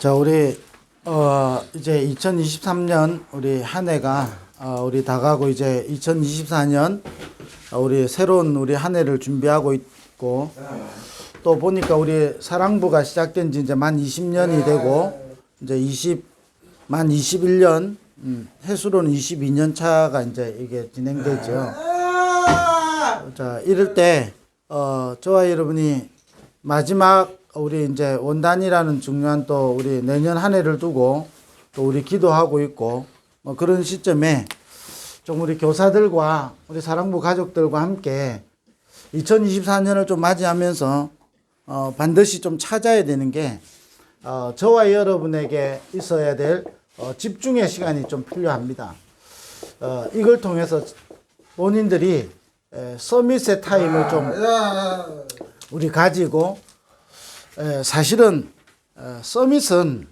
자, 우리 이제 2023년 우리 한 해가 우리 다 가고 이제 2024년 우리 새로운 우리 한 해를 준비하고 있고, 또 보니까 우리 사랑부가 시작된 지 이제 만 20년이 되고 이제 만 21년 해수로는 22년 차가 이제 이게 진행되죠. 자, 이럴 때 저와 여러분이 마지막 우리 이제 원단이라는 중요한 또 우리 내년 한 해를 두고 또 우리 기도하고 있고, 뭐 그런 시점에 좀 우리 교사들과 우리 사랑부 가족들과 함께 2024년을 좀 맞이하면서 반드시 좀 찾아야 되는 게 저와 여러분에게 있어야 될 집중의 시간이 좀 필요합니다. 이걸 통해서 본인들이 서밋의 타임을 좀 우리 가지고, 사실은 서밋은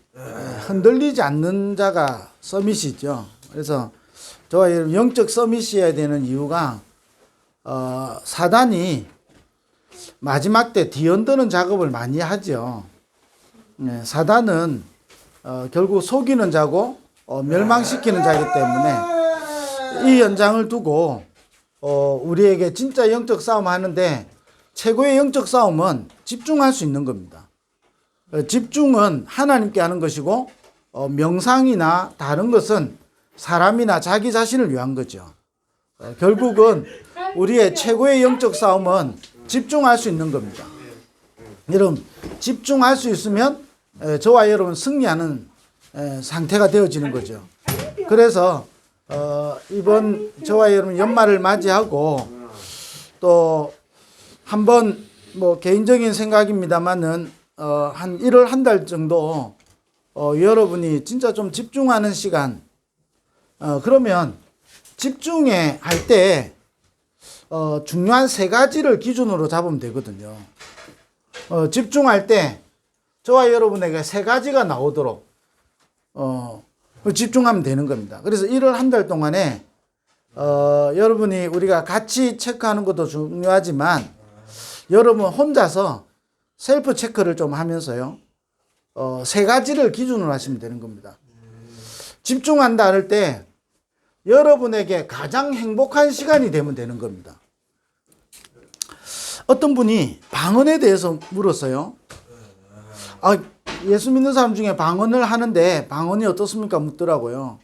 흔들리지 않는 자가 서밋이죠. 그래서 저와 여러분 영적 서밋이어야 되는 이유가 사단이 마지막 때 뒤흔드는 작업을 많이 하죠. 사단은 결국 속이는 자고 멸망시키는 자이기 때문에 이 연장을 두고 우리에게 진짜 영적 싸움 하는데 최고의 영적 싸움은 집중할 수 있는 겁니다. 집중은 하나님께 하는 것이고 명상이나 다른 것은 사람이나 자기 자신을 위한 거죠. 결국은 우리의 최고의 영적 싸움은 집중할 수 있는 겁니다. 여러분, 집중할 수 있으면 저와 여러분 승리하는 상태가 되어지는 거죠. 그래서 이번 저와 여러분 연말을 맞이하고 또 한번 뭐 개인적인 생각입니다만은 한 1월 한 달 정도 여러분이 진짜 좀 집중하는 시간, 그러면 집중해 할 때 중요한 세 가지를 기준으로 잡으면 되거든요. 집중할 때 저와 여러분에게 세 가지가 나오도록 집중하면 되는 겁니다. 그래서 1월 한 달 동안에 여러분이 우리가 같이 체크하는 것도 중요하지만 여러분 혼자서 셀프 체크를 좀 하면서요, 세 가지를 기준으로 하시면 되는 겁니다. 집중한다 할 때 여러분에게 가장 행복한 시간이 되면 되는 겁니다. 어떤 분이 방언에 대해서 물었어요. 예수 믿는 사람 중에 방언을 하는데 방언이 어떻습니까? 묻더라고요.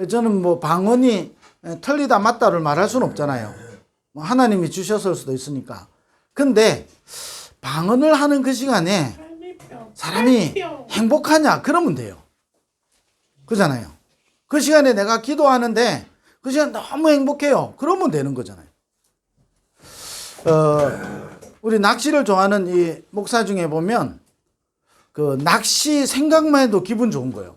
저는 뭐 방언이 틀리다 맞다를 말할 수는 없잖아요. 뭐 하나님이 주셨을 수도 있으니까. 근데 방언을 하는 그 시간에 사람이 행복하냐? 그러면 돼요. 그잖아요. 그 시간에 내가 기도하는데 그 시간 너무 행복해요. 그러면 되는 거잖아요. 우리 낚시를 좋아하는 이 목사 중에 보면 그 낚시 생각만 해도 기분 좋은 거예요.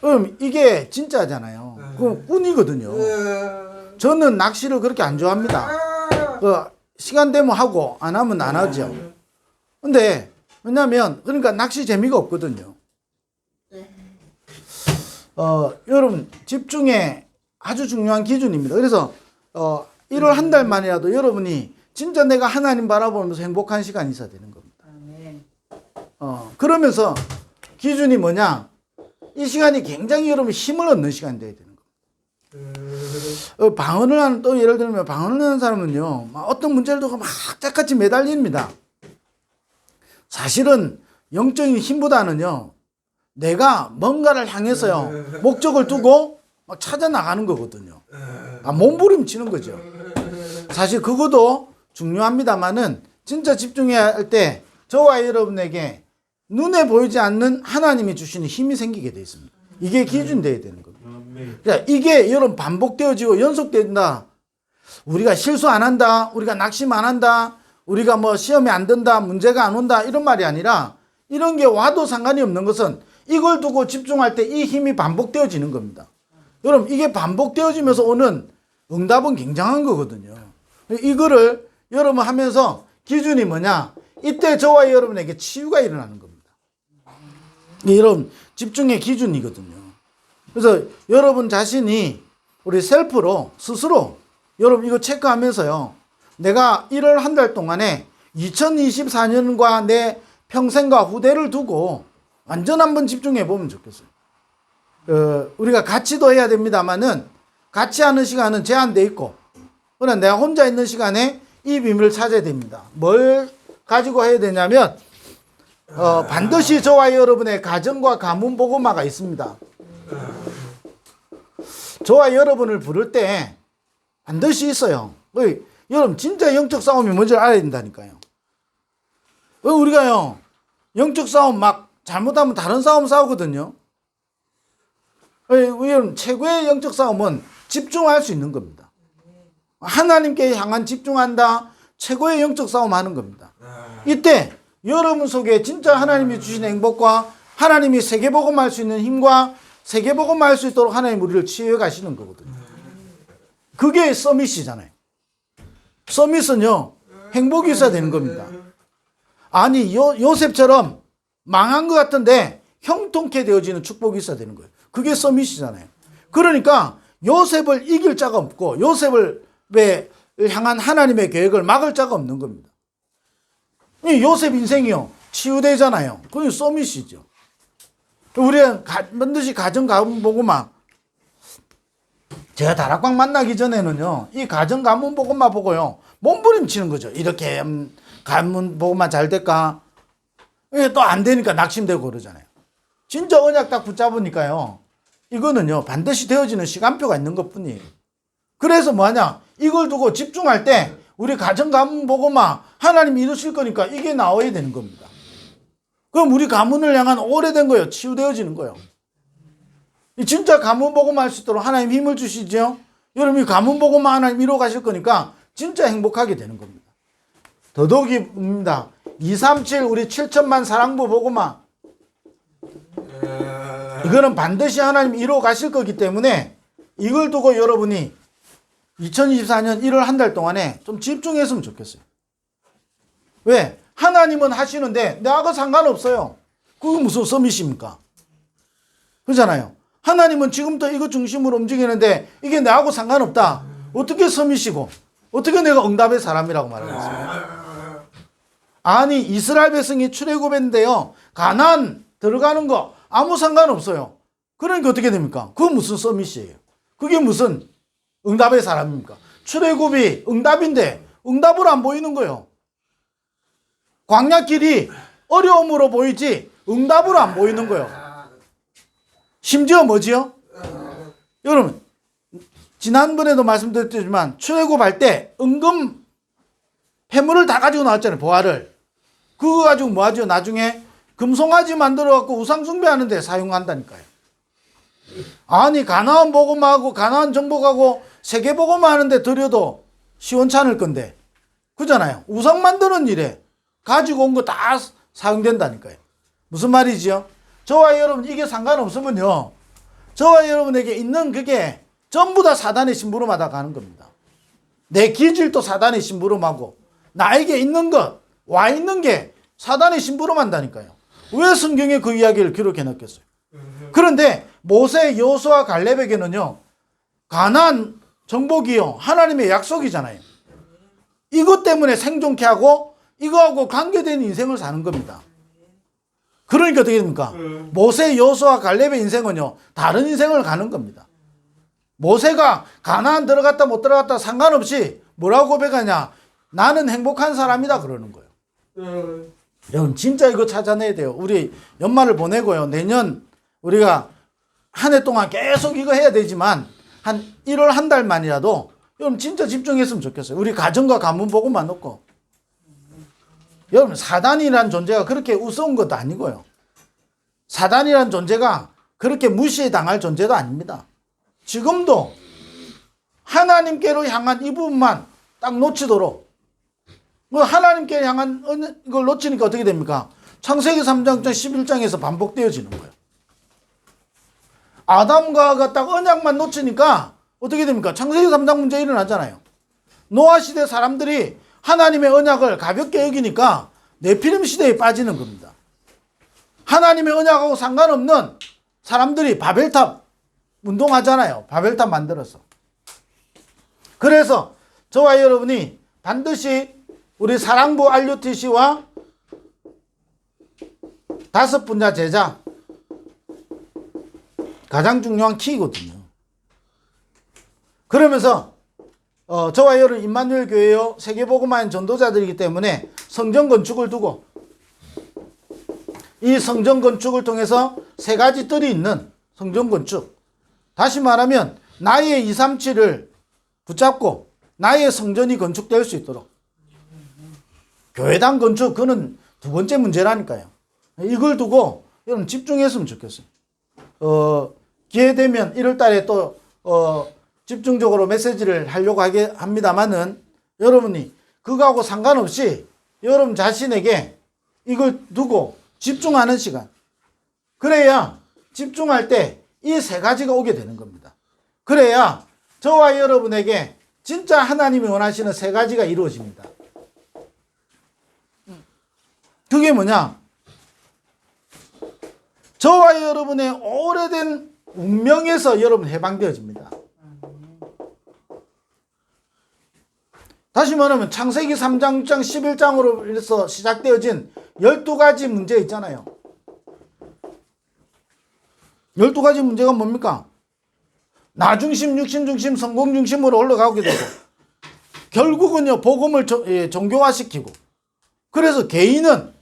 그럼 이게 진짜잖아요. 그 꾼이거든요. 저는 낚시를 그렇게 안 좋아합니다. 시간 되면 하고 안 하면 안 하죠. 근데 왜냐면 그러니까 낚시 재미가 없거든요. 여러분 집중에 아주 중요한 기준입니다. 그래서 1월 한 달 만이라도 여러분이 진짜 내가 하나님 바라보면서 행복한 시간이 있어야 되는 겁니다. 그러면서 기준이 뭐냐? 이 시간이 굉장히 여러분 힘을 얻는 시간이 돼야 되는 겁니다. 방언을 하는, 또 예를 들면 방언을 하는 사람은요, 어떤 문제를 두고 막 짝같이 매달립니다. 사실은 영적인 힘보다는요, 내가 뭔가를 향해서요, 목적을 두고 막 찾아 나가는 거거든요. 몸부림치는 거죠. 사실 그것도 중요합니다만은 진짜 집중해야 할 때 저와 여러분에게 눈에 보이지 않는 하나님이 주시는 힘이 생기게 되어 있습니다. 이게 기준이 되어야 되는 겁니다. 그러니까 이게 여러분 반복되어지고 연속된다. 우리가 실수 안 한다. 우리가 낙심 안 한다. 우리가 뭐 시험에 안 든다. 문제가 안 온다. 이런 말이 아니라 이런 게 와도 상관이 없는 것은 이걸 두고 집중할 때 이 힘이 반복되어지는 겁니다. 여러분 이게 반복되어지면서 오는 응답은 굉장한 거거든요. 이거를 여러분 하면서 기준이 뭐냐? 이때 저와 여러분에게 치유가 일어나는 겁니다. 여러분 집중의 기준이거든요. 그래서 여러분 자신이 우리 셀프로 스스로 여러분 이거 체크하면서요, 내가 1월 한 달 동안에 2024년과 내 평생과 후대를 두고 완전 한번 집중해 보면 좋겠어요. 우리가 같이도 해야 됩니다만은 같이 하는 시간은 제한되어 있고, 그러나 내가 혼자 있는 시간에 이 비밀을 찾아야 됩니다. 뭘 가지고 해야 되냐면 반드시 저와 여러분의 가정과 가문 복음화가 있습니다. 저와 여러분을 부를 때 반드시 있어요. 여러분 진짜 영적 싸움이 뭔지 알아야 된다니까요. 우리가요 영적 싸움 막 잘못하면 다른 싸움 싸우거든요. 여러분 최고의 영적 싸움은 집중할 수 있는 겁니다. 하나님께 향한 집중한다. 최고의 영적 싸움 하는 겁니다. 이때 여러분 속에 진짜 하나님이 주신 행복과 하나님이 세계복음할 수 있는 힘과 세계복음할 수 있도록 하나님 우리를 치유해 가시는 거거든요. 그게 서밋이잖아요. 서밋은요 행복이 있어야 되는 겁니다. 아니 요셉처럼 망한 것 같은데 형통케 되어지는 축복이 있어야 되는 거예요. 그게 서밋이잖아요. 그러니까 요셉을 이길 자가 없고 요셉을 향한 하나님의 계획을 막을 자가 없는 겁니다. 요셉 인생이요 치유되잖아요. 그게 서밋이죠. 우리는 반드시 가정 가문 복음화. 제가 다락방 만나기 전에는요 이 가정 가문 복음화 보고요 몸부림치는 거죠. 이렇게 가문 복음화 잘 될까? 또 안 되니까 낙심되고 그러잖아요. 진짜 언약 딱 붙잡으니까요 이거는요 반드시 되어지는 시간표가 있는 것뿐이에요. 그래서 뭐하냐, 이걸 두고 집중할 때 우리 가정 가문 복음화 하나님이 이루실 거니까 이게 나와야 되는 겁니다. 그럼 우리 가문을 향한 오래된 거예요 치유되어지는 거예요. 진짜 가문 복음화 할 수 있도록 하나님 힘을 주시죠. 여러분 이 가문 복음화 하나님 이루어 가실 거니까 진짜 행복하게 되는 겁니다. 더더욱입니다. 237 우리 7천만 사랑부 복음화, 이거는 반드시 하나님 이루어 가실 거기 때문에 이걸 두고 여러분이 2024년 1월 한 달 동안에 좀 집중했으면 좋겠어요. 왜? 하나님은 하시는데 나하고 상관없어요. 그게 무슨 서밋입니까? 그렇잖아요. 하나님은 지금부터 이거 중심으로 움직이는데 이게 나하고 상관없다. 어떻게 서밋이고 어떻게 내가 응답의 사람이라고 말하겠습니까? 아니 이스라엘 백성이 출애굽했는데요 가나안 들어가는 거 아무 상관없어요. 그러니까 어떻게 됩니까? 그건 무슨 서밋이에요? 그게 무슨 응답의 사람입니까? 출애굽이 응답인데 응답으로 안 보이는 거예요. 광야길이 어려움으로 보이지 응답으로 안 보이는 거예요. 심지어 뭐지요? 여러분 지난번에도 말씀드렸지만 출애굽할 때 은금 폐물을 다 가지고 나왔잖아요. 보화를. 그거 가지고 뭐 하죠? 나중에 금송아지 만들어 갖고 우상 숭배하는 데 사용한다니까요. 아니 가나안 복음하고 가나안 정복하고 세계 복음하는 데 드려도 시원찮을 건데 그잖아요. 우상 만드는 일에 가지고 온 거 다 사용된다니까요. 무슨 말이지요? 저와 여러분 이게 상관없으면요 저와 여러분에게 있는 그게 전부 다 사단의 심부름하다 가는 겁니다. 내 기질도 사단의 심부름하고 나에게 있는 것, 와 있는 게 사단의 심부름한다니까요. 왜 성경에 그 이야기를 기록해 놨겠어요? 그런데 모세, 여호수아, 갈렙에게는요 가나안 정복이요 하나님의 약속이잖아요. 이것 때문에 생존케 하고 이거하고 관계된 인생을 사는 겁니다. 그러니까 어떻게 됩니까? 모세, 여호수아, 갈렙의 인생은요 다른 인생을 가는 겁니다. 모세가 가나안 들어갔다 못 들어갔다 상관없이 뭐라고 고백하냐, 나는 행복한 사람이다 그러는 거예요. 여러분 진짜 이거 찾아내야 돼요. 우리 연말을 보내고요 내년 우리가 한 해 동안 계속 이거 해야 되지만 한 1월 한 달만이라도 여러분 진짜 집중했으면 좋겠어요. 우리 가정과 가문 복음만 놓고. 여러분 사단이란 존재가 그렇게 우스운 것도 아니고요 사단이란 존재가 그렇게 무시당할 존재도 아닙니다. 지금도 하나님께로 향한 이 부분만 딱 놓치도록, 하나님께 향한 이걸 놓치니까 어떻게 됩니까? 창세기 3장 11장에서 반복되어지는 거예요. 아담과 하와가 딱 언약만 놓치니까 어떻게 됩니까? 창세기 3장 문제 일어나잖아요. 노아 시대 사람들이 하나님의 언약을 가볍게 여기니까 네피림 시대에 빠지는 겁니다. 하나님의 언약하고 상관없는 사람들이 바벨탑 운동하잖아요. 바벨탑 만들어서. 그래서 저와 여러분이 반드시 우리 사랑부 RUTC와 5 분자 제자. 가장 중요한 키거든요. 그러면서 저와 여러분 임마누엘 교회요 세계복음화인 전도자들이기 때문에 성전 건축을 두고 이 성전 건축을 통해서 3가지 뜰이 있는 성전 건축. 다시 말하면 나의 237을 붙잡고 나의 성전이 건축될 수 있도록 교회당 건축 그는 2번째 문제라니까요. 이걸 두고 여러분 집중했으면 좋겠어요. 기회 되면 1월 달에 또 집중적으로 메시지를 하려고 합니다만은 여러분이 그거하고 상관없이 여러분 자신에게 이걸 두고 집중하는 시간. 그래야 집중할 때 이 3가지가 오게 되는 겁니다. 그래야 저와 여러분에게 진짜 하나님이 원하시는 3가지가 이루어집니다. 그게 뭐냐? 저와 여러분의 오래된 운명에서 여러분 해방되어집니다. 다시 말하면 창세기 3장, 6장, 11장으로 해서 시작되어진 12가지 문제 있잖아요. 12가지 문제가 뭡니까? 나 중심, 육신 중심, 성공 중심으로 올라가게 되고 결국은요 복음을 종교화시키고 그래서 개인은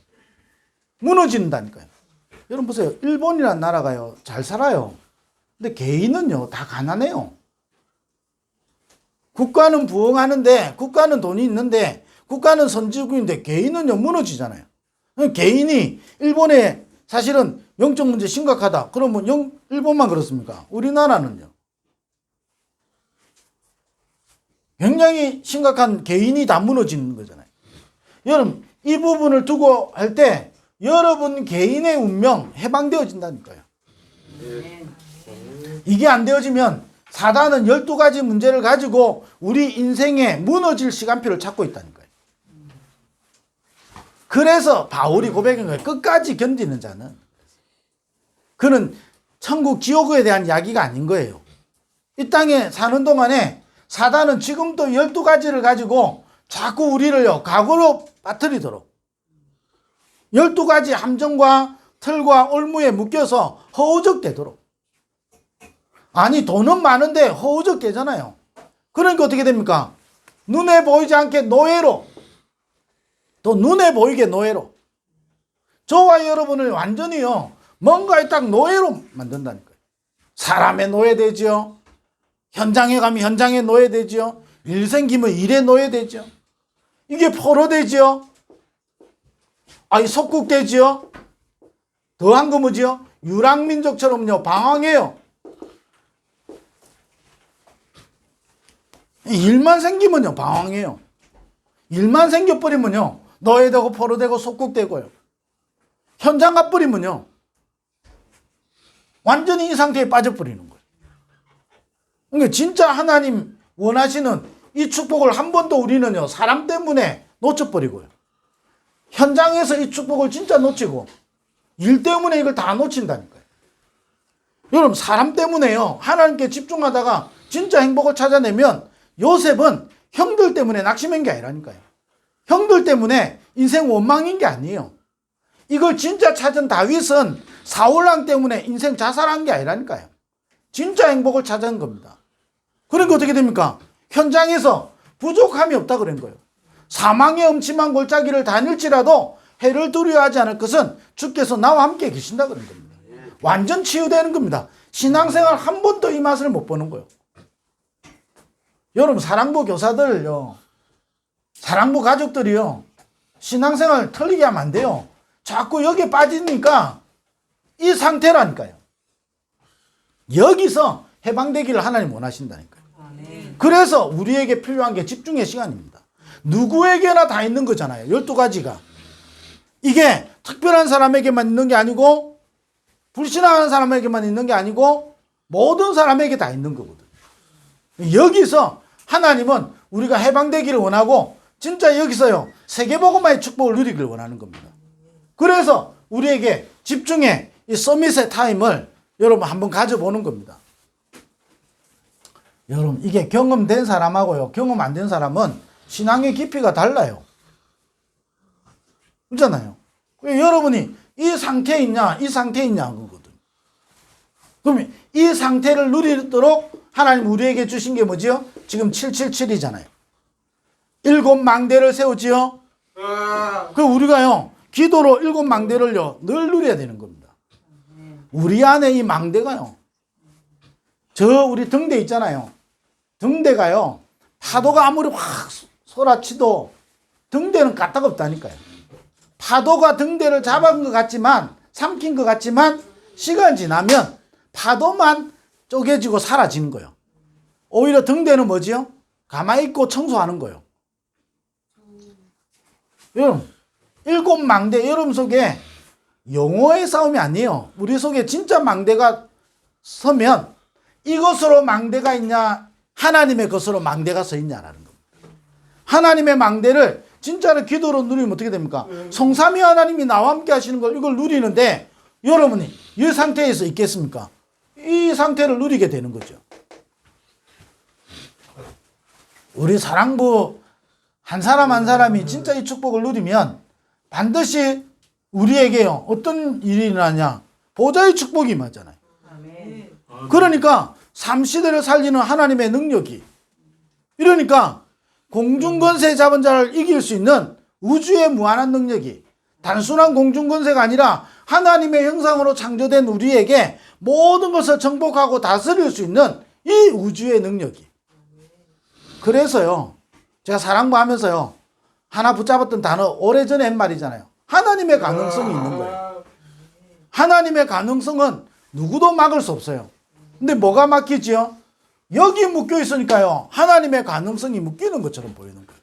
무너진다니까요. 여러분 보세요. 일본이라는 나라가요 잘 살아요. 근데 개인은요 다 가난해요. 국가는 부흥하는데 국가는 돈이 있는데 국가는 선진국인데 개인은요 무너지잖아요. 개인이 일본에 사실은 영적 문제 심각하다. 그러면 일본만 그렇습니까? 우리나라는요. 굉장히 심각한 개인이 다 무너지는 거잖아요. 여러분 이 부분을 두고 할 때 여러분 개인의 운명 해방되어진다니까요. 이게 안 되어지면 사단은 12가지 문제를 가지고 우리 인생에 무너질 시간표를 찾고 있다니까요. 그래서 바울이 고백한 거예요. 끝까지 견디는 자는. 그는 천국 지옥에 대한 이야기가 아닌 거예요. 이 땅에 사는 동안에 사단은 지금도 12가지를 가지고 자꾸 우리를요 과거로 빠뜨리도록 12가지 함정과 틀과 올무에 묶여서 허우적대도록. 아니 돈은 많은데 허우적대잖아요. 그러니까 어떻게 됩니까? 눈에 보이지 않게 노예로, 또 눈에 보이게 노예로. 저와 여러분을 완전히요 뭔가에 딱 노예로 만든다니까요. 사람의 노예되지요. 현장에 가면 현장의 노예되지요. 일 생기면 일의 노예되지요. 이게 포로되지요. 아니 속국되지요. 더한 거 뭐지요? 유랑민족처럼요 방황해요. 일만 생기면요 방황해요. 일만 생겨버리면요 노예되고 포로되고 속국되고요. 현장 가버리면요 완전히 이 상태에 빠져버리는 거예요. 그러니까 진짜 하나님 원하시는 이 축복을 한 번도 우리는요 사람 때문에 놓쳐버리고요. 현장에서 이 축복을 진짜 놓치고 일 때문에 이걸 다 놓친다니까요. 여러분 사람 때문에요 하나님께 집중하다가 진짜 행복을 찾아내면 요셉은 형들 때문에 낙심한 게 아니라니까요. 형들 때문에 인생 원망인 게 아니에요. 이걸 진짜 찾은 다윗은 사울왕 때문에 인생 자살한 게 아니라니까요. 진짜 행복을 찾은 겁니다. 그러니까 어떻게 됩니까? 현장에서 부족함이 없다 그런 거예요. 사망의 음침한 골짜기를 다닐지라도 해를 두려워하지 않을 것은 주께서 나와 함께 계신다 그런 겁니다. 완전 치유되는 겁니다. 신앙생활 한 번도 이 맛을 못 보는 거예요. 여러분 사랑부 교사들요, 사랑부 가족들이요, 신앙생활 틀리게 하면 안 돼요. 자꾸 여기에 빠지니까 이 상태라니까요. 여기서 해방되기를 하나님 원하신다니까요. 그래서 우리에게 필요한 게 집중의 시간입니다. 누구에게나 다 있는 거잖아요. 12가지가. 이게 특별한 사람에게만 있는 게 아니고 불신앙하는 사람에게만 있는 게 아니고 모든 사람에게 다 있는 거거든요. 여기서 하나님은 우리가 해방되기를 원하고 진짜 여기서요 세계복음화의 축복을 누리기를 원하는 겁니다. 그래서 우리에게 집중의 이 서밋의 타임을 여러분 한번 가져보는 겁니다. 여러분 이게 경험된 사람하고요 경험 안 된 사람은 신앙의 깊이가 달라요. 그렇잖아요. 여러분이 이 상태에 있냐, 이 상태에 있냐, 그거거든. 그럼 이 상태를 누리도록 하나님 우리에게 주신 게 뭐지요? 지금 777이잖아요. 7망대를 세우지요? 그 우리가요, 기도로 7망대를요, 늘 누려야 되는 겁니다. 우리 안에 이 망대가요, 우리 등대 있잖아요. 등대가요, 파도가 아무리 확 쏟아치도 등대는 까딱없다니까요. 파도가 등대를 잡은 것 같지만, 삼킨 것 같지만, 시간 지나면 파도만 쪼개지고 사라지는 거예요. 오히려 등대는 뭐지요? 가만히 있고 청소하는 거예요. 여러분, 7망대 여러분 속에 영어의 싸움이 아니에요. 우리 속에 진짜 망대가 서면 이것으로 망대가 있냐, 하나님의 것으로 망대가 서 있냐라는 겁니다. 하나님의 망대를 진짜로 기도로 누리면 어떻게 됩니까? 성삼위 하나님이 나와 함께 하시는 걸 이걸 누리는데 여러분이 이 상태에서 있겠습니까? 이 상태를 누리게 되는 거죠. 우리 사랑부 한 사람 한 사람이 진짜 이 축복을 누리면 반드시 우리에게요, 어떤 일이 일어나냐? 보좌의 축복이 임하잖아요. 그러니까 삼시대를 살리는 하나님의 능력이, 이러니까 공중권세 잡은 자를 이길 수 있는 우주의 무한한 능력이, 단순한 공중권세가 아니라 하나님의 형상으로 창조된 우리에게 모든 것을 정복하고 다스릴 수 있는 이 우주의 능력이. 그래서요, 제가 사랑부 하면서요, 하나 붙잡았던 단어 오래전에 한 말이잖아요. 하나님의 가능성이 있는 거예요. 하나님의 가능성은 누구도 막을 수 없어요. 근데 뭐가 막히지요? 여기 묶여 있으니까요, 하나님의 가능성이 묶이는 것처럼 보이는 거예요.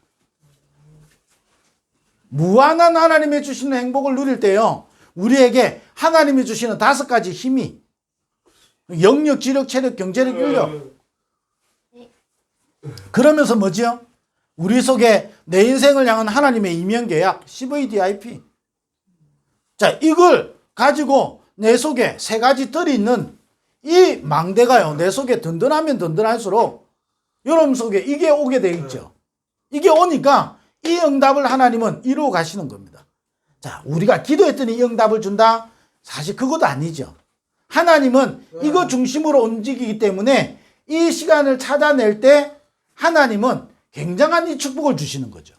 무한한 하나님이 주시는 행복을 누릴 때요, 우리에게 하나님이 주시는 5가지 힘이, 영력, 지력, 체력, 경제력, 인력. 그러면서 뭐지요? 우리 속에 내 인생을 향한 하나님의 이면계약, CVDIP. 자, 이걸 가지고 내 속에 3가지 뜰이 있는 이 망대가요, 내 속에 든든하면 든든할수록 여러분 속에 이게 오게 돼 있죠. 이게 오니까 이 응답을 하나님은 이루어 가시는 겁니다. 자, 우리가 기도했더니 이 응답을 준다? 사실 그것도 아니죠. 하나님은 이거 중심으로 움직이기 때문에 이 시간을 찾아낼 때 하나님은 굉장한 이 축복을 주시는 거죠.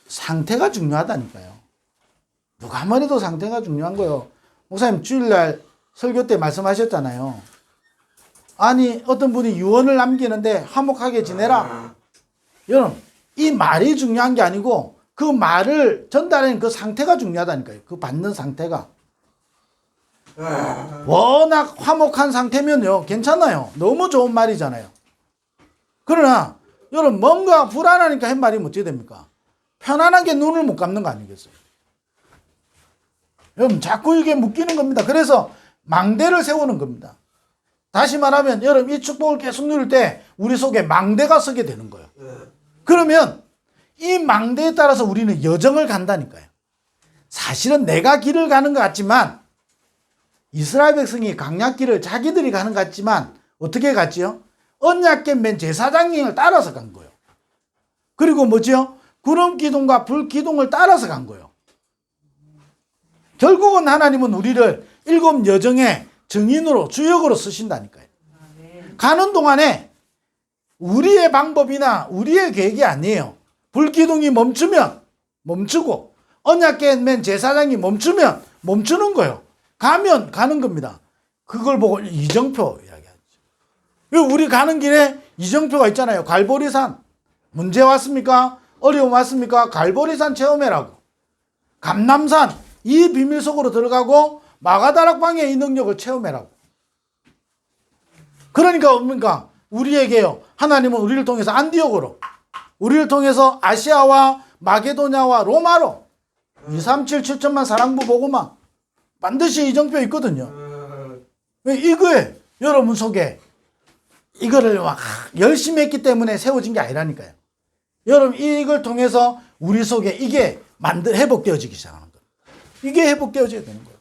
상태가 중요하다니까요. 누가 말해도 상태가 중요한 거예요. 목사님 주일날 설교 때 말씀하셨잖아요. 아니, 어떤 분이 유언을 남기는데 화목하게 지내라. 여러분, 이 말이 중요한 게 아니고 그 말을 전달하는 그 상태가 중요하다니까요. 그 받는 상태가. 워낙 화목한 상태면요, 괜찮아요. 너무 좋은 말이잖아요. 그러나 여러분, 뭔가 불안하니까 한 말이 어떻게 됩니까? 편안하게 눈을 못 감는 거 아니겠어요? 여러분, 자꾸 이게 묶이는 겁니다. 그래서 망대를 세우는 겁니다. 다시 말하면 여러분, 이 축복을 계속 누릴 때 우리 속에 망대가 서게 되는 거예요. 그러면 이 망대에 따라서 우리는 여정을 간다니까요. 사실은 내가 길을 가는 것 같지만, 이스라엘 백성이 강약길을 자기들이 가는 것 같지만 어떻게 갔지요? 언약궤 맨 제사장님을 따라서 간 거예요. 그리고 뭐지요? 구름 기둥과 불 기둥을 따라서 간 거예요. 결국은 하나님은 우리를 7 여정의 증인으로, 주역으로 쓰신다니까요. 가는 동안에 우리의 방법이나 우리의 계획이 아니에요. 불기둥이 멈추면 멈추고, 언약궤 맨 제사장이 멈추면 멈추는 거예요. 가면 가는 겁니다. 그걸 보고 이정표 이야기하죠. 우리 가는 길에 이정표가 있잖아요. 갈보리산. 문제 왔습니까? 어려움 왔습니까? 갈보리산 체험해라고. 감람산, 이 비밀 속으로 들어가고 마가다락방의 이 능력을 체험해라고. 그러니까 뭡니까? 우리에게요, 하나님은 우리를 통해서 안디옥으로, 우리를 통해서 아시아와 마게도냐와 로마로 237 7천만 사랑부 보고만 반드시 이정표 있거든요. 이거에 여러분 속에 이거를 막 열심히 했기 때문에 세워진 게 아니라니까요. 여러분, 이걸 통해서 우리 속에 이게 회복되어지기 시작하는 거예요. 이게 회복되어져야 되는 거예요.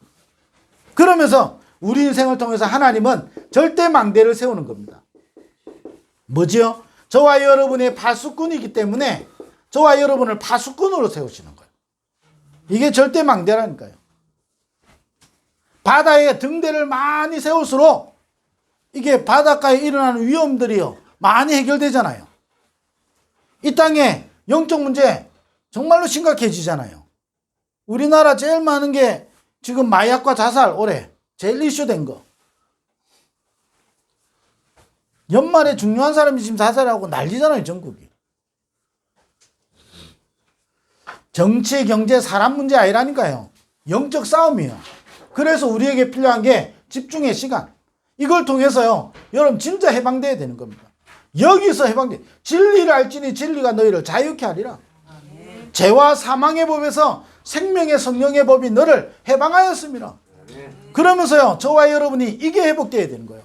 그러면서 우리 인생을 통해서 하나님은 절대 망대를 세우는 겁니다. 뭐지요? 저와 여러분의 파수꾼이기 때문에 저와 여러분을 파수꾼으로 세우시는 거예요. 이게 절대 망대라니까요. 바다에 등대를 많이 세울수록 이게 바닷가에 일어나는 위험들이요 많이 해결되잖아요. 이 땅에 영적 문제 정말로 심각해지잖아요. 우리나라 제일 많은 게 지금 마약과 자살 올해 제일 이슈된 거. 연말에 중요한 사람이 지금 자살하고 난리잖아요, 전국이. 정치, 경제, 사람 문제 아니라니까요. 영적 싸움이에요. 그래서 우리에게 필요한 게 집중의 시간. 이걸 통해서요, 여러분 진짜 해방돼야 되는 겁니다. 여기서 해방돼. 진리를 알지니 진리가 너희를 자유케 하리라. 죄와 사망의 법에서 생명의 성령의 법이 너를 해방하였습니다. 그러면서요, 저와 여러분이 이게 회복돼야 되는 거예요.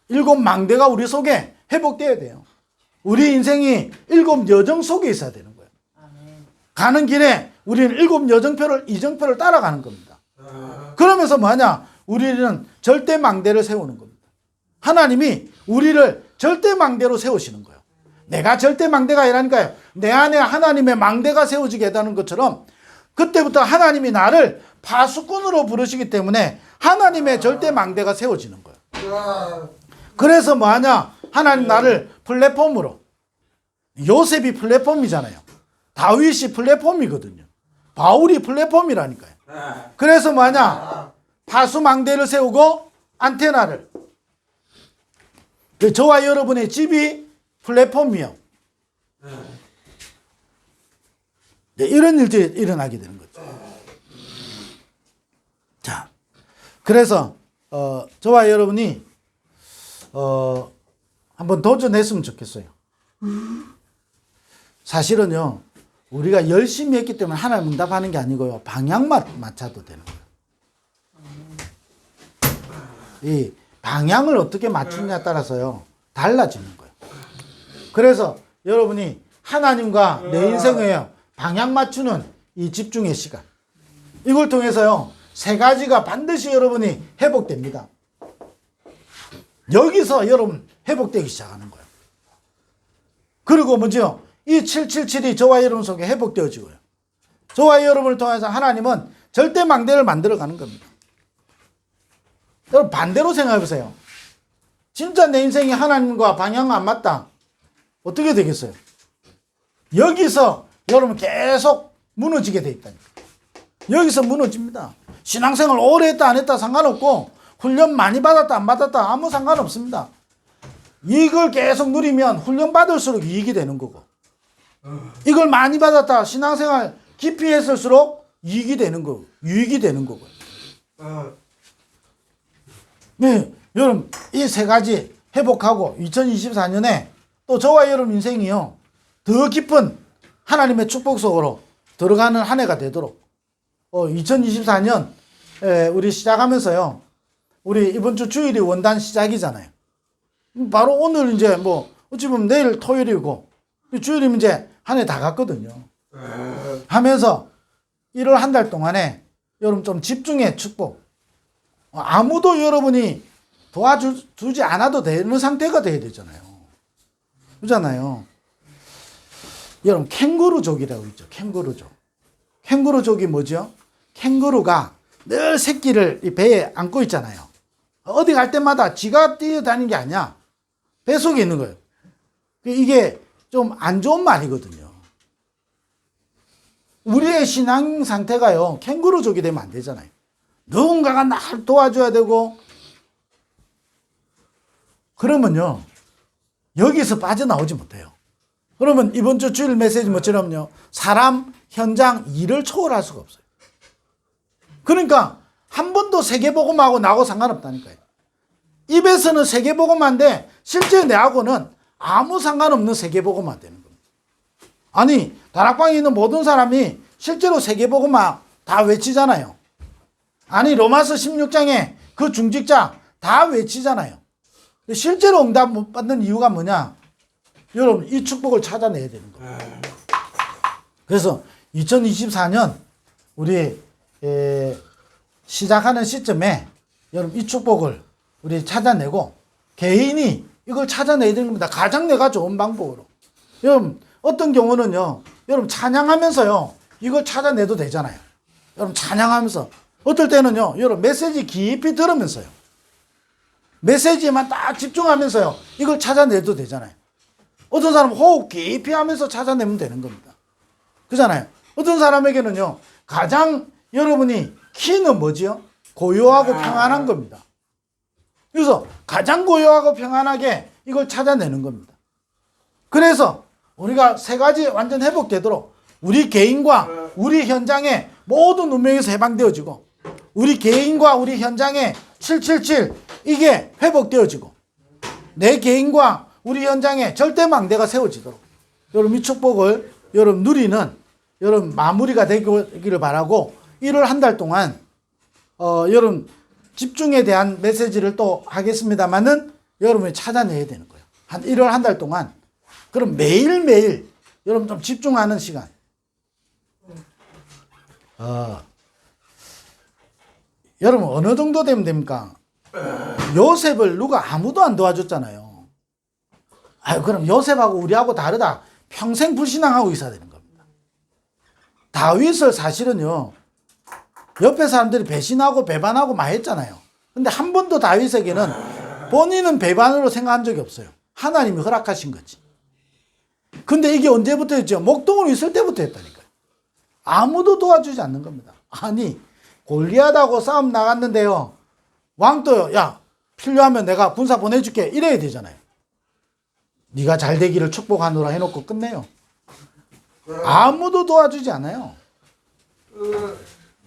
7 망대가 우리 속에 회복돼야 돼요. 우리 인생이 7 여정 속에 있어야 되는 거예요. 가는 길에 우리는 7 여정표를, 이정표를 따라가는 겁니다. 그러면서 뭐하냐? 우리는 절대 망대를 세우는 겁니다. 하나님이 우리를 절대 망대로 세우시는 거예요. 내가 절대 망대가 아니라니까요. 내 안에 하나님의 망대가 세워지게 되는 것처럼 그때부터 하나님이 나를 파수꾼으로 부르시기 때문에 하나님의 절대 망대가 세워지는 거예요. 그래서 뭐하냐? 하나님 나를 플랫폼으로, 요셉이 플랫폼이잖아요. 다윗이 플랫폼이거든요. 바울이 플랫폼이라니까요. 그래서 뭐하냐? 파수망대를 세우고 안테나를, 저와 여러분의 집이 플랫폼이요. 네, 이런 일들이 일어나게 되는 거죠. 자, 그래서 저와 여러분이 한번 도전했으면 좋겠어요. 사실은요, 우리가 열심히 했기 때문에 하나님 응답하는 게 아니고요, 방향만 맞춰도 되는 거예요. 이 방향을 어떻게 맞추느냐에 따라서요, 달라지는 거예요. 그래서 여러분이 하나님과 내 인생의 방향 맞추는 이 집중의 시간, 이걸 통해서요, 3가지가 반드시 여러분이 회복됩니다. 여기서 여러분 회복되기 시작하는 거예요. 그리고 뭐죠? 이 777이 저와 여러분 속에 회복되어지고요. 저와 여러분을 통해서 하나님은 절대 망대를 만들어가는 겁니다. 여러분 반대로 생각해 보세요. 진짜 내 인생이 하나님과 방향 안 맞다. 어떻게 되겠어요? 여기서 여러분 계속 무너지게 돼 있다니까. 여기서 무너집니다. 신앙생활 오래 했다 안 했다 상관없고, 훈련 많이 받았다 안 받았다 아무 상관없습니다. 이걸 계속 누리면 훈련 받을수록 이익이 되는 거고, 이걸 많이 받았다 신앙생활 깊이 했을수록 이익이 되는 거고, 유익이 되는 거고요. 네, 여러분 이 3가지 회복하고 2024년에 또 저와 여러분 인생이요, 더 깊은 하나님의 축복 속으로 들어가는 한 해가 되도록 2024년 우리 시작하면서요, 우리 이번 주 주일이 원단 시작이잖아요. 바로 오늘 이제 뭐 어찌 보면 내일 토요일이고 주일이면 이제 한 해 다 갔거든요. 하면서 1월 한 달 동안에 여러분 좀 집중의 축복, 아무도 여러분이 도와주지 않아도 되는 상태가 돼야 되잖아요. 그렇잖아요. 여러분 캥거루족이라고 있죠. 캥거루족. 캥거루족이 뭐죠? 캥거루가 늘 새끼를 이 배에 안고 있잖아요. 어디 갈 때마다 지가 뛰어다니는 게 아니야. 배 속에 있는 거예요. 이게 좀 안 좋은 말이거든요. 우리의 신앙 상태가요, 캥거루족이 되면 안 되잖아요. 누군가가 날 도와줘야 되고, 그러면요, 여기서 빠져나오지 못해요. 그러면 이번 주 주일 메시지 뭐처럼요, 사람, 현장, 일을 초월할 수가 없어요. 그러니까 한 번도 세계복음하고 나하고 상관없다니까요. 입에서는 세계복음한데 실제 내하고는 아무 상관없는 세계복음만 되는 겁니다. 아니, 다락방에 있는 모든 사람이 실제로 세계복음만 다 외치잖아요. 아니, 로마서 16장에 그 중직자 다 외치잖아요. 실제로 응답 못 받는 이유가 뭐냐? 여러분, 이 축복을 찾아내야 되는 거예요. 그래서 2024년 우리 시작하는 시점에 여러분 이 축복을 우리 찾아내고, 개인이 이걸 찾아내야 되는 겁니다. 가장 내가 좋은 방법으로. 여러분 어떤 경우는요, 여러분 찬양하면서요 이걸 찾아내도 되잖아요. 여러분 찬양하면서 어떨 때는요, 여러분 메시지 깊이 들으면서요. 메시지에만 딱 집중하면서요. 이걸 찾아내도 되잖아요. 어떤 사람은 호흡 깊이 하면서 찾아내면 되는 겁니다. 그잖아요. 어떤 사람에게는요, 가장 여러분이 키는 뭐지요? 고요하고 평안한 겁니다. 그래서 가장 고요하고 평안하게 이걸 찾아내는 겁니다. 그래서 우리가 세 가지 완전 회복되도록 우리 개인과 우리 현장의 모든 운명에서 해방되어지고 우리 개인과 우리 현장의 777 이게 회복되어지고 내 개인과 우리 현장에 절대 망대가 세워지도록 여러분 이 축복을 여러분 누리는 여러분 마무리가 되기를 바라고 1월 한 달 동안 여러분 집중에 대한 메시지를 또 하겠습니다만은 여러분이 찾아내야 되는 거예요. 한 1월 한 달 동안 그럼 매일매일 여러분 좀 집중하는 시간. 여러분 어느 정도 되면 됩니까? 요셉을 누가 아무도 안 도와줬잖아요. 그럼 요셉하고 우리하고 다르다. 평생 불신앙하고 있어야 되는 겁니다. 다윗을 사실은요. 옆에 사람들이 배신하고 배반하고 많이 했잖아요. 근데 한 번도 다윗에게는 본인은 배반으로 생각한 적이 없어요. 하나님이 허락하신 거지. 근데 이게 언제부터였죠? 목동으로 있을 때부터 했다니까요. 아무도 도와주지 않는 겁니다. 아니 골리앗하고 싸움 나갔는데요. 왕도요. 야 필요하면 내가 군사 보내줄게. 이래야 되잖아요. 네가 잘 되기를 축복하노라 해놓고 끝내요. 아무도 도와주지 않아요.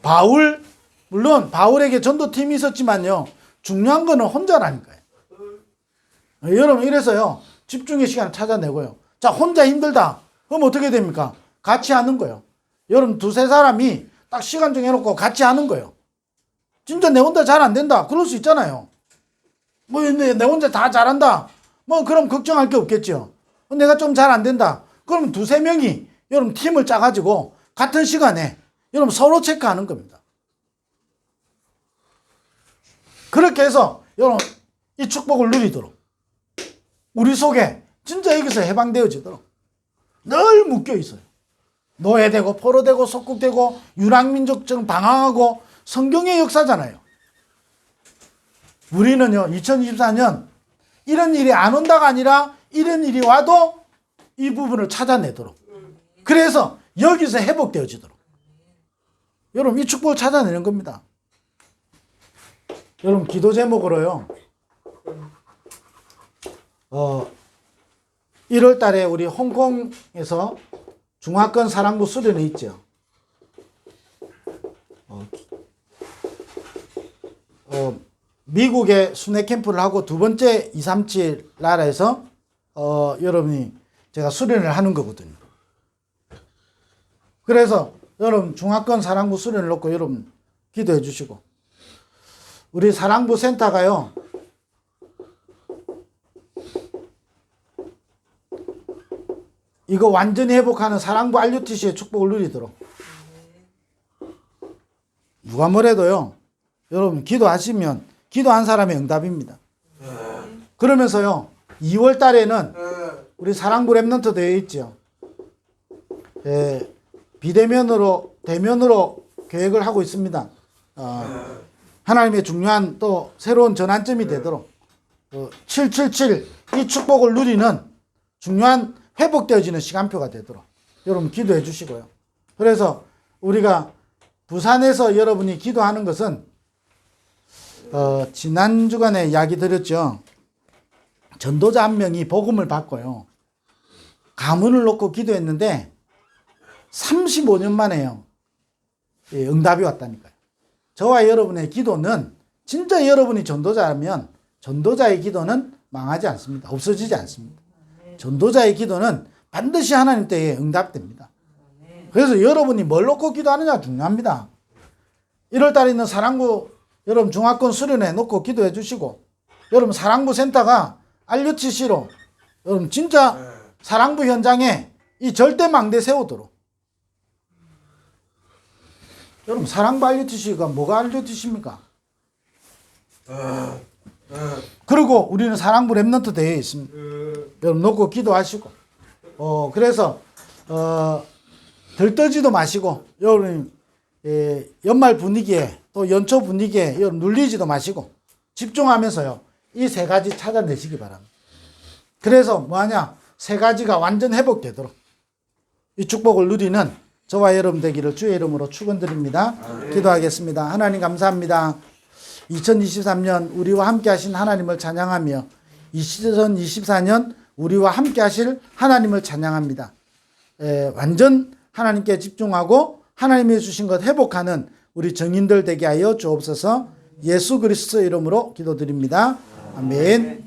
바울 물론 바울에게 전도팀이 있었지만요. 중요한 거는 혼자라니까요. 여러분 이래서요. 집중의 시간을 찾아내고요. 자 혼자 힘들다. 그럼 어떻게 됩니까? 같이 하는 거예요. 여러분 두세 사람이 딱 시간 정해놓고 같이 하는 거예요. 진짜 내 혼자 잘 안 된다. 그럴 수 있잖아요. 뭐 내 혼자 다 잘한다. 뭐 그럼 걱정할 게 없겠죠. 내가 좀 잘 안 된다. 그럼 두세 명이 여러분 팀을 짜가지고 같은 시간에 여러분 서로 체크하는 겁니다. 그렇게 해서 여러분 이 축복을 누리도록 우리 속에 진짜 여기서 해방되어지도록 늘 묶여 있어요. 노예되고 포로되고 속국되고 유랑민족증 방황하고 성경의 역사잖아요. 우리는요 2024년 이런 일이 안 온다가 아니라 이런 일이 와도 이 부분을 찾아내도록 그래서 여기서 회복되어지도록 여러분 이 축복을 찾아내는 겁니다. 여러분 기도 제목으로요 1월 달에 우리 홍콩에서 중화권 사랑부 수련회 있죠. 미국에 순회 캠프를 하고 두 번째 237 나라에서 여러분이 제가 수련을 하는 거거든요. 그래서 여러분 중화권 사랑부 수련을 놓고 여러분 기도해 주시고 우리 사랑부 센터가요 이거 완전히 회복하는 사랑부 RUTC의 축복을 누리도록 누가 뭐래도요 여러분 기도하시면 기도한 사람의 응답입니다. 그러면서요 2월 달에는 우리 사랑부 랩넌트 대회 있죠. 비대면으로 대면으로 계획을 하고 있습니다. 하나님의 중요한 또 새로운 전환점이 되도록 777 이 축복을 누리는 중요한 회복되어지는 시간표가 되도록 여러분 기도해 주시고요. 그래서 우리가 부산에서 여러분이 기도하는 것은 지난 주간에 이야기 드렸죠. 전도자 한 명이 복음을 받고요. 가문을 놓고 기도했는데 35년 만에요. 응답이 왔다니까요. 저와 여러분의 기도는 진짜 여러분이 전도자라면 전도자의 기도는 망하지 않습니다. 없어지지 않습니다. 전도자의 기도는 반드시 하나님 때에 응답됩니다. 그래서 여러분이 뭘 놓고 기도하느냐가 중요합니다. 1월 달에 있는 사랑부 여러분 중화권 수련회 놓고 기도해 주시고 여러분 사랑부 센터가 RUTC로 여러분 진짜 사랑부 현장에 이 절대 망대 세우도록 여러분 사랑부 RUTC가 뭐가 RUTC입니까? 그리고 우리는 사랑부 랩넌트 대회에 있습니다. 여러분 놓고 기도하시고 그래서 들떠지도 마시고 여러분 연말 분위기에 또 연초 분위기에 눌리지도 마시고 집중하면서요. 이 세 가지 찾아내시기 바랍니다. 그래서 뭐하냐? 세 가지가 완전 회복되도록 이 축복을 누리는 저와 여러분 되기를 주의 이름으로 축원드립니다. 기도하겠습니다. 하나님 감사합니다. 2023년 우리와 함께 하신 하나님을 찬양하며 2024년 우리와 함께 하실 하나님을 찬양합니다. 완전 하나님께 집중하고 하나님이 주신 것 회복하는 우리 정인들 되게 하여 주옵소서. 예수 그리스도 이름으로 기도드립니다. 아멘.